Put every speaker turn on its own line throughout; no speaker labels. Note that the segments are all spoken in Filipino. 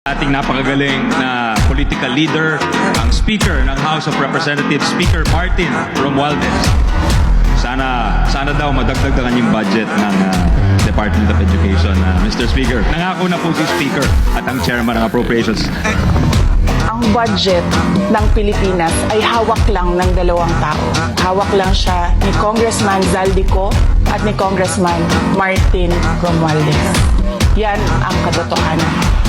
Ating napakagaling na political leader, ang Speaker ng House of Representatives, Speaker Martin Romualdez. Sana daw madagdag ang kanyang budget ng Department of Education, Mr. Speaker. Nangako na po si Speaker at ang Chairman ng Appropriations.
Ang budget ng Pilipinas ay hawak lang ng dalawang tao. Hawak lang siya ni Congressman Zaldico at ni Congressman Martin Romualdez. Yan ang katotohanan.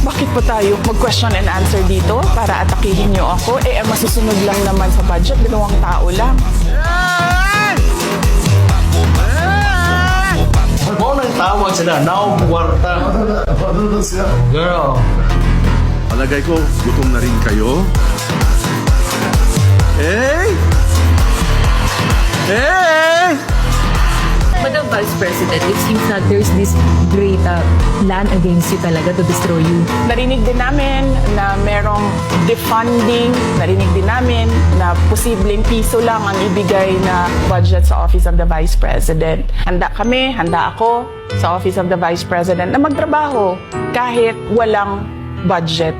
Bakit pa tayo mag-question and answer dito para atakihin niyo ako? Ang masusunod lang naman sa budget, dalawang tao lang.
Mo nang tawag sila, now kwarta. Girl.
Palagay ko, gutom na rin kayo. Hey! Hey!
Madam Vice President, it seems that there's this great plan against you talaga to destroy you.
Narinig din namin na merong defunding. Narinig din namin na posibleng piso lang ang ibigay na budget sa Office of the Vice President. Handa kami, handa ako sa Office of the Vice President na magtrabaho kahit walang budget.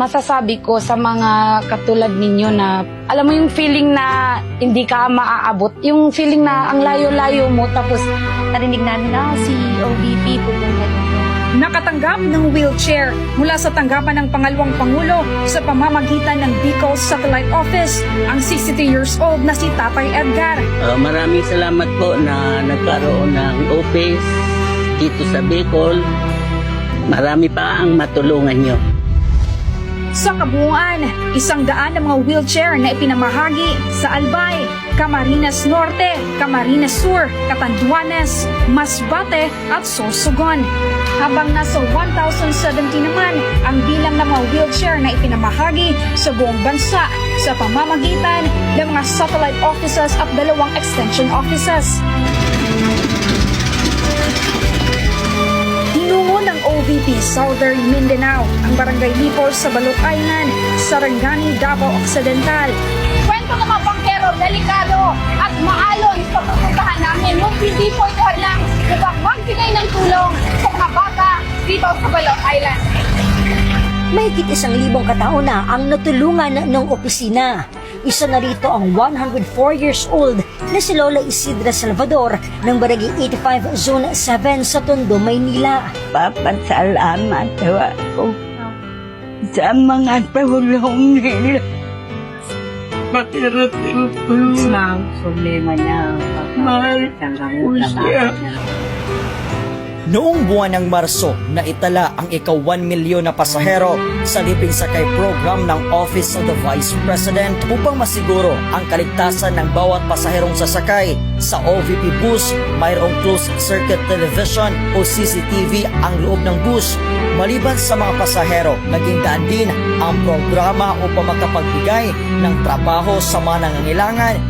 Masasabi ko sa mga katulad ninyo na alam mo yung feeling na hindi ka maaabot, yung feeling na ang layo-layo mo tapos narinig namin na si OVP pupunta dito.
Nakatanggap ng wheelchair mula sa tanggapan ng pangalawang Pangulo sa pamamagitan ng Bicol Satellite Office ang 62 years old na si Tatay Edgar.
Maraming salamat po na nagkaroon ng office dito sa Bicol. Marami pa ang matulungan nyo.
Sa kabuuan, 100 na mga wheelchair na ipinamahagi sa Albay, Camarines Norte, Camarines Sur, Catanduanes, Masbate at Sorsogon. Habang nasa 1,070 naman ang bilang ng mga wheelchair na ipinamahagi sa buong bansa sa pamamagitan ng mga satellite offices at 2 extension offices. Tinungo ng OVP Southern Mindanao ang Barangay Lipor sa Balot Island, Sarangani, Davao Occidental.
Kwento ng mga bangkero, delikado at maalon sa pupuntahan namin yung hindi po ito lang upang magbigay ng tulong sa mga bata dito sa Balot Island.
Mahigit 1,000 katao na ang natulungan ng opisina. Isa na rito ang 104 years old na si Lola Isidra Salvador ng Barangay 85 Zone 7 sa Tondo, Maynila.
Papasalamat ako sa mga tulong nila. Makirating ko lang problema niya. Mahal ko siya.
Noong buwan ng Marso, naitala ang ika-1 milyon na pasahero sa Liping Sakay program ng Office of the Vice President upang masiguro ang kaligtasan ng bawat pasaherong sasakay. Sa OVP bus, mayroong closed circuit television o CCTV ang loob ng bus. Maliban sa mga pasahero, naging daan din ang programa upang makapagbigay ng trabaho sa mga nangangailangan